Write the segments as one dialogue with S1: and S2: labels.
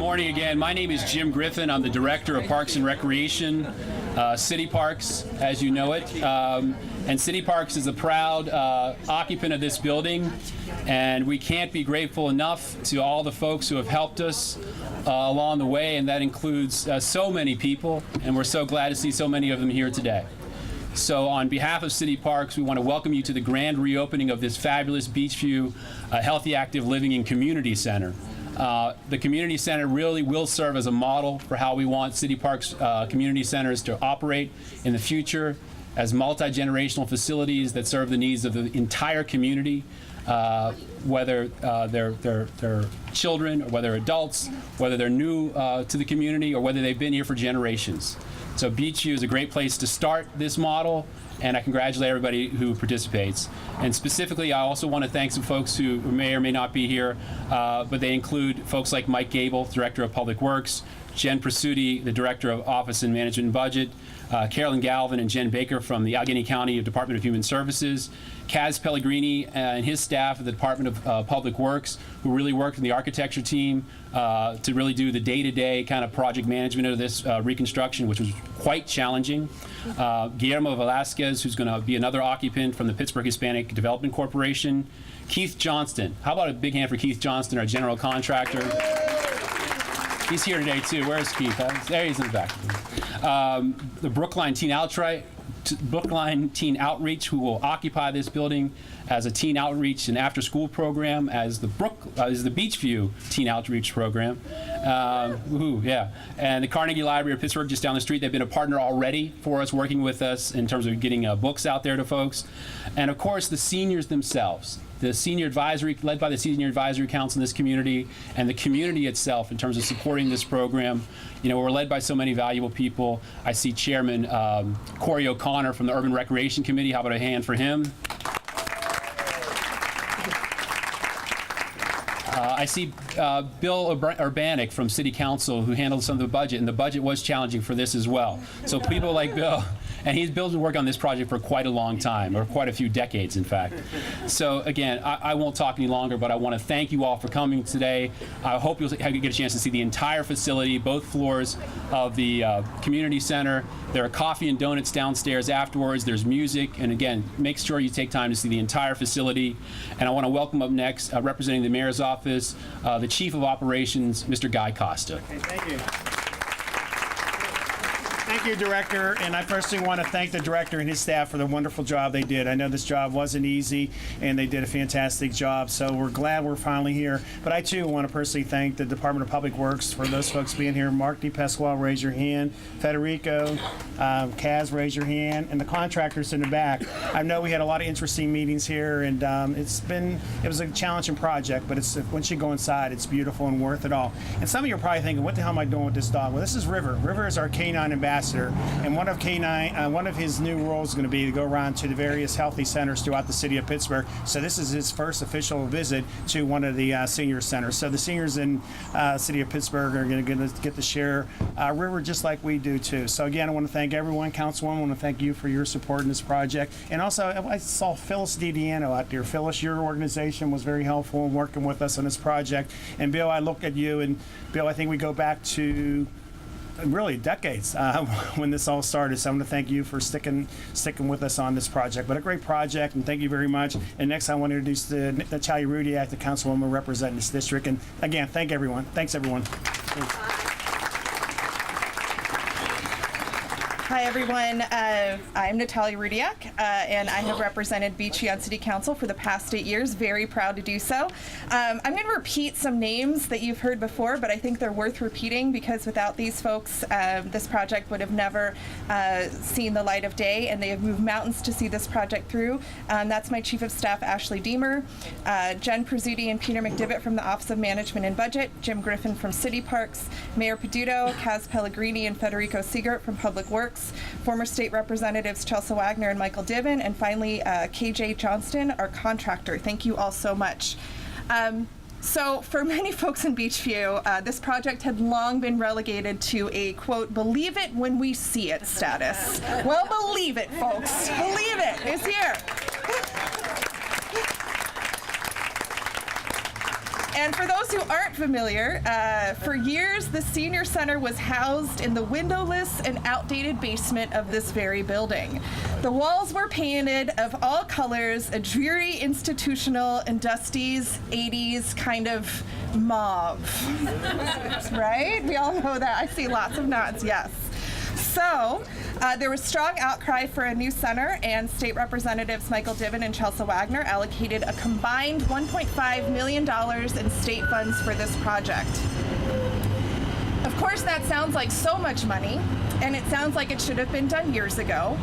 S1: morning again. My name is Jim Griffin. I'm the Director of Parks and Recreation, City Parks, as you know it. And City Parks is a proud occupant of this building, and we can't be grateful enough to all the folks who have helped us along the way, and that includes so many people, and we're so glad to see so many of them here today. So on behalf of City Parks, we want to welcome you to the grand reopening of this fabulous Beachview Healthy Active Living and Community Center. The community center really will serve as a model for how we want City Parks community centers to operate in the future as multi-generational facilities that serve the needs of the entire community, whether they're children or whether adults, whether they're new to the community or whether they've been here for generations. So Beachview is a great place to start this model, and I congratulate everybody who participates. And specifically, I also want to thank some folks who may or may not be here, but they include folks like Mike Gable, Director of Public Works, Jen Prasuti, the Director of Office and Management and Budget, Carolyn Galvin and Jen Baker from the Allegheny County Department of Human Services, Kaz Pellegrini and his staff at the Department of Public Works, who really worked in the architecture team to really do the day-to-day kind of project management of this reconstruction, which was quite challenging. Guillermo Velasquez, who's going to be another occupant from the Pittsburgh Hispanic Development Corporation. Keith Johnston. How about a big hand for Keith Johnston, our general contractor? He's here today, too. Where's Keith? There he is in the back. The Brookline Teen Outreach, who will occupy this building as a teen outreach and after-school program, as the Beachview Teen Outreach Program. Yeah. And the Carnegie Library of Pittsburgh, just down the street, they've been a partner already for us, working with us in terms of getting books out there to folks. And of course, the seniors themselves. The senior advisory, led by the Senior Advisory Council in this community, and the community itself in terms of supporting this program. You know, we're led by so many valuable people. I see Chairman Corey O'Connor from the Urban Recreation Committee. How about a hand for him? I see Bill Urbanik from City Council, who handled some of the budget, and the budget was challenging for this as well. So people like Bill, and he's been working on this project for quite a long time, or quite a few decades, in fact. So again, I won't talk any longer, but I want to thank you all for coming today. I hope you'll get a chance to see the entire facility, both floors of the community center. There are coffee and donuts downstairs afterwards. There's music, and again, make sure you take time to see the entire facility. And I want to welcome up next, representing the Mayor's Office, the Chief of Operations, Mr. Guy Costa.
S2: Okay, thank you. Thank you, Director, and I personally want to thank the Director and his staff for the wonderful job they did. I know this job wasn't easy, and they did a fantastic job, so we're glad we're finally here. But I, too, want to personally thank the Department of Public Works for those folks being here. Mark DePasquale, raise your hand. Federico, Kaz, raise your hand. And the contractors in the back. I know we had a lot of interesting meetings here, and it was a challenging project, but once you go inside, it's beautiful and worth it all. And some of you are probably thinking, what the hell am I doing with this dog? Well, this is River. River is our canine ambassador. And one of his new roles is going to be to go around to the various healthy centers throughout the city of Pittsburgh. So this is his first official visit to one of the senior centers. So the seniors in city of Pittsburgh are going to get to share River just like we do too. So again, I want to thank everyone. Councilwoman, I want to thank you for your support in this project. And also, I saw Phyllis DiDiano out there. Phyllis, your organization was very helpful in working with us on this project. And Bill, I look at you, and Bill, I think we go back to really decades when this all started. So I want to thank you for sticking with us on this project. But a great project, and thank you very much. And next I want to introduce Natalia Rudiak, the councilwoman representing this district. And again, thank everyone. Thanks, everyone.
S3: Hi, everyone. I'm Natalia Rudiak, and I have represented Beachview on City Council for the past 8 years. Very proud to do so. I'm going to repeat some names that you've heard before, but I think they're worth repeating because without these folks, this project would have never seen the light of day, and they have moved mountains to see this project through. That's my Chief of Staff, Ashley Deemer, Jen Prasuti and Peter McDivitt from the Office of Management and Budget, Jim Griffin from City Parks, Mayor Peduto, Kaz Pellegrini and Federico Siegert from Public Works, former state representatives Chelsea Wagner and Michael Diven, and finally KJ Johnston, our contractor. Thank you all so much. So for many folks in Beachview, this project had long been relegated to a, quote, believe it when we see it status. Well, believe it, folks. Believe it. It's here. And for those who aren't familiar, for years the Senior Center was housed in the windowless and outdated basement of this very building. The walls were painted of all colors, a dreary, institutional, and Dusty's 80s kind of mauve. Right? We all know that. I see lots of nods, yes. So there was strong outcry for a new center, and State Representatives Michael Diven and Chelsea Wagner allocated a combined $1.5 million in state funds for this project. Of course, that sounds like so much money, and it sounds like it should have been done years ago.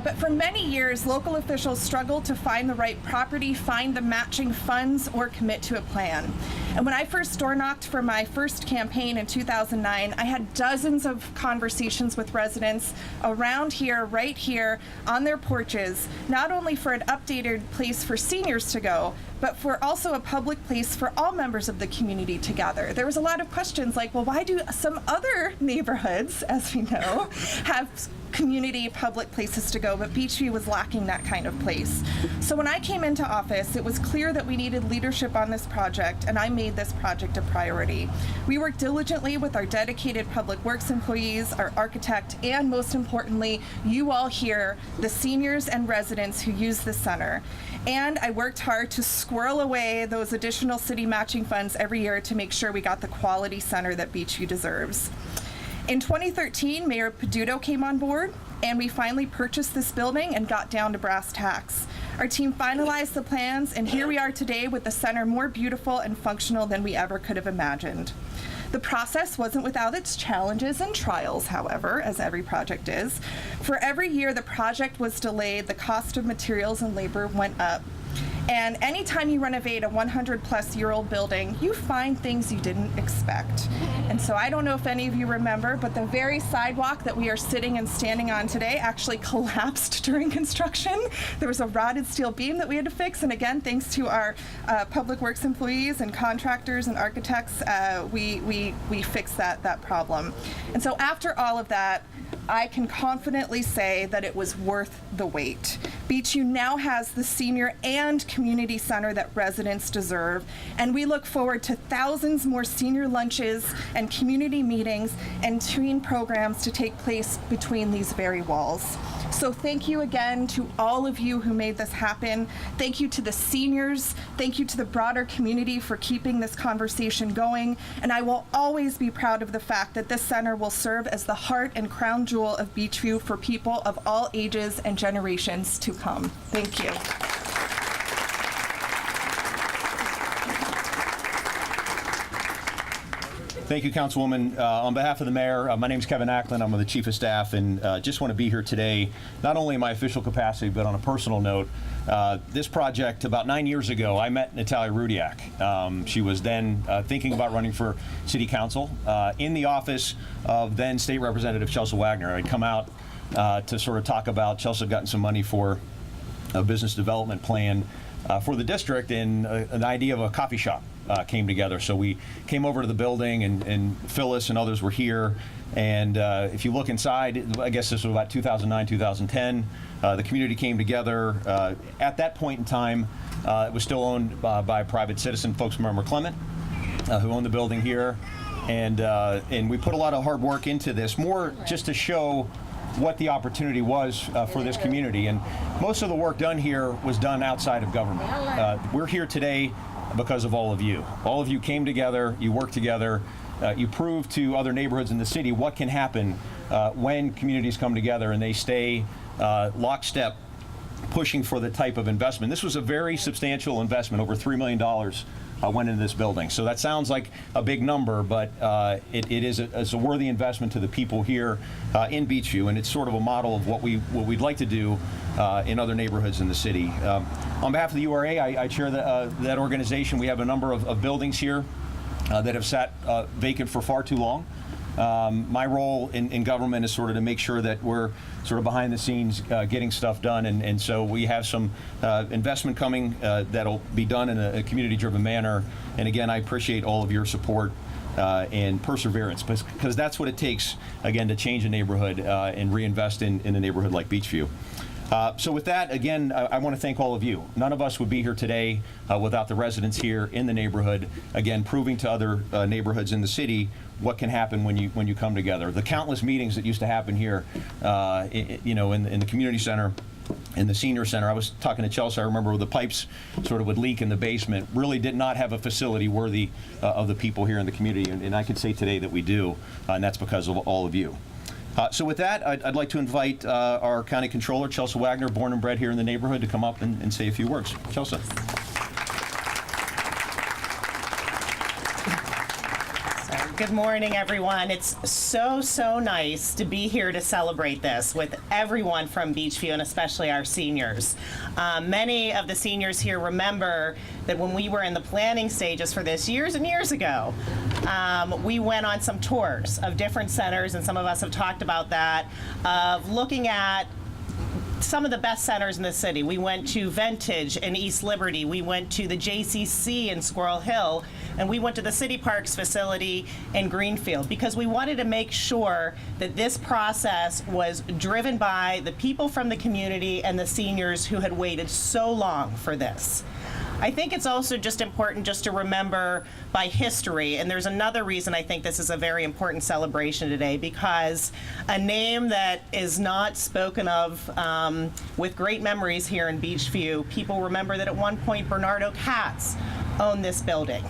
S3: But for many years, local officials struggled to find the right property, find the matching funds, or commit to a plan. And when I first door knocked for my first campaign in 2009, I had dozens of conversations with residents around here, right here, on their porches, not only for an updated place for seniors to go, but for also a public place for all members of the community to gather. There was a lot of questions like, well, why do some other neighborhoods, as we know, have community public places to go, but Beechview was lacking that kind of place. So when I came into office, it was clear that we needed leadership on this project, and I made this project a priority. We worked diligently with our dedicated public works employees, our architect, and most importantly, you all here, the seniors and residents who use the center. And I worked hard to squirrel away those additional city matching funds every year to make sure we got the quality center that Beechview deserves. In 2013, Mayor Peduto came on board, and we finally purchased this building and got down to brass tacks. Our team finalized the plans, and here we are today with the center more beautiful and functional than we ever could have imagined. The process wasn't without its challenges and trials, however, as every project is. For every year the project was delayed, the cost of materials and labor went up. And anytime you renovate a 100-plus-year-old building, you find things you didn't expect. And so I don't know if any of you remember, but the very sidewalk that we are sitting and standing on today actually collapsed during construction. There was a rotted steel beam that we had to fix, and again, thanks to our public works employees and contractors and architects, we fixed that problem. And so after all of that, I can confidently say that it was worth the wait. Beechview now has the senior and community center that residents deserve, and we look forward to thousands more senior lunches and community meetings and teen programs to take place between these very walls. So thank you again to all of you who made this happen. Thank you to the seniors. Thank you to the broader community for keeping this conversation going. And I will always be proud of the fact that this center will serve as the heart and crown jewel of Beechview for people of all ages and generations to come. Thank you.
S4: Thank you, Councilwoman. On behalf of the mayor, my name is Kevin Acklin. I'm the chief of staff, and just want to be here today, not only in my official capacity, but on a personal note. This project, about 9 years ago, I met Natalia Rudiak. She was then thinking about running for city council in the office of then State Representative Chelsea Wagner. I'd come out to sort of talk about, Chelsea had gotten some money for a business development plan for the district, and an idea of a coffee shop came together. So we came over to the building, and Phyllis and others were here. And if you look inside, I guess this was about 2009, 2010. The community came together. At that point in time, it was still owned by a private citizen. Folks remember Clement, who owned the building here. And we put a lot of hard work into this, more just to show what the opportunity was for this community. And most of the work done here was done outside of government. We're here today because of all of you. All of you came together, you worked together, you proved to other neighborhoods in the city what can happen when communities come together and they stay lockstep pushing for the type of investment. This was a very substantial investment, over $3 million went into this building. So that sounds like a big number, but it is a worthy investment to the people here in Beechview, and it's sort of a model of what we'd like to do in other neighborhoods in the city. On behalf of the URA, I chair that organization. We have a number of buildings here that have sat vacant for far too long. My role in government is sort of to make sure that we're sort of behind the scenes getting stuff done, and so we have some investment coming that'll be done in a community-driven manner. And again, I appreciate all of your support and perseverance, because that's what it takes, again, to change a neighborhood and reinvest in a neighborhood like Beechview. So with that, again, I want to thank all of you. None of us would be here today without the residents here in the neighborhood, again, proving to other neighborhoods in the city what can happen when you come together. The countless meetings that used to happen here, in the community center, in the senior center. I was talking to Chelsea, I remember the pipes sort of would leak in the basement, really did not have a facility worthy of the people here in the community, and I can say today that we do, and that's because of all of you. So with that, I'd like to invite our County Controller, Chelsea Wagner, born and bred here in the neighborhood, to come up and say a few words. Chelsea.
S5: Good morning, everyone. It's so nice to be here to celebrate this with everyone from Beechview, and especially our seniors. Many of the seniors here remember that when we were in the planning stages for this years and years ago, we went on some tours of different centers, and some of us have talked about that, of looking at some of the best centers in the city. We went to Vintage in East Liberty, we went to the JCC in Squirrel Hill, and we went to the City Parks facility in Greenfield, because we wanted to make sure that this process was driven by the people from the community and the seniors who had waited so long for this. I think it's also just important just to remember by history, and there's another reason I think this is a very important celebration today, because a name that is not spoken of with great memories here in Beechview, people remember that at one point Bernardo Katz owned this building.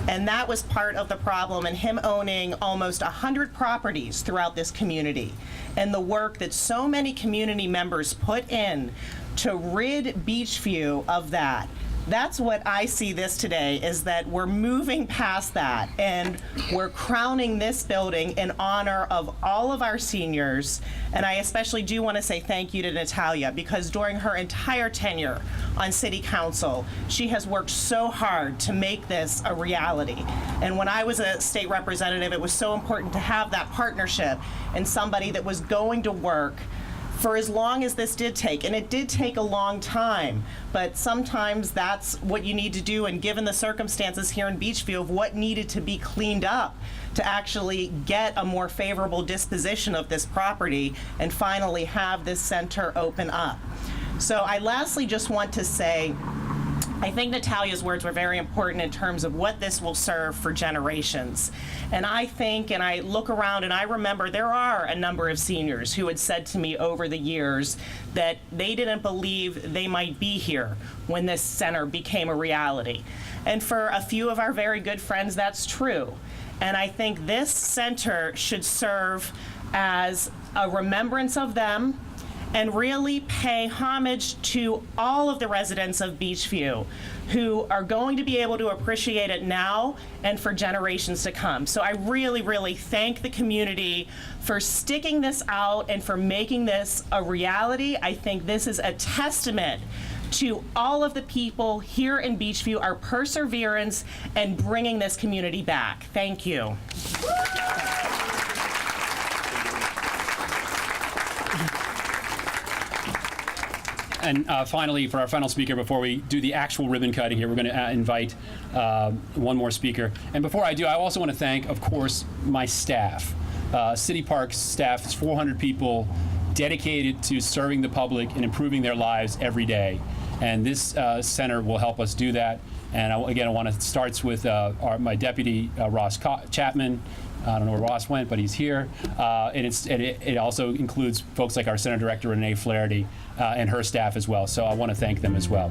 S5: And that was part of the problem, and him owning almost 100 properties throughout this community. And the work that so many community members put in to rid Beechview of that. That's what I see this today, is that we're moving past that, and we're crowning this building in honor of all of our seniors. And I especially do want to say thank you to Natalia, because during her entire tenure on City Council, she has worked so hard to make this a reality. And when I was a state representative, it was so important to have that partnership and somebody that was going to work for as long as this did take. And it did take a long time, but sometimes that's what you need to do, and given the circumstances here in Beechview of what needed to be cleaned up to actually get a more favorable disposition of this property and finally have this center open up. So I lastly just want to say, I think Natalia's words were very important in terms of what this will serve for generations. And I think, and I look around and I remember there are a number of seniors who had said to me over the years that they didn't believe they might be here when this center became a reality. And for a few of our very good friends, that's true. And I think this center should serve as a remembrance of them, and really pay homage to all of the residents of Beechview who are going to be able to appreciate it now and for generations to come. So I really thank the community for sticking this out and for making this a reality. I think this is a testament to all of the people here in Beechview, our perseverance and bringing this community back. Thank you.
S1: And finally, for our final speaker, before we do the actual ribbon cutting here, we're going to invite one more speaker. And before I do, I also want to thank, of course, my staff. City Parks staff is 400 people dedicated to serving the public and improving their lives every day. And this center will help us do that. And again, I want to start with my deputy, Ross Chapman. I don't know where Ross went, but he's here. And it also includes folks like our Center Director, Renee Flaherty, and her staff as well. So I want to thank them as well.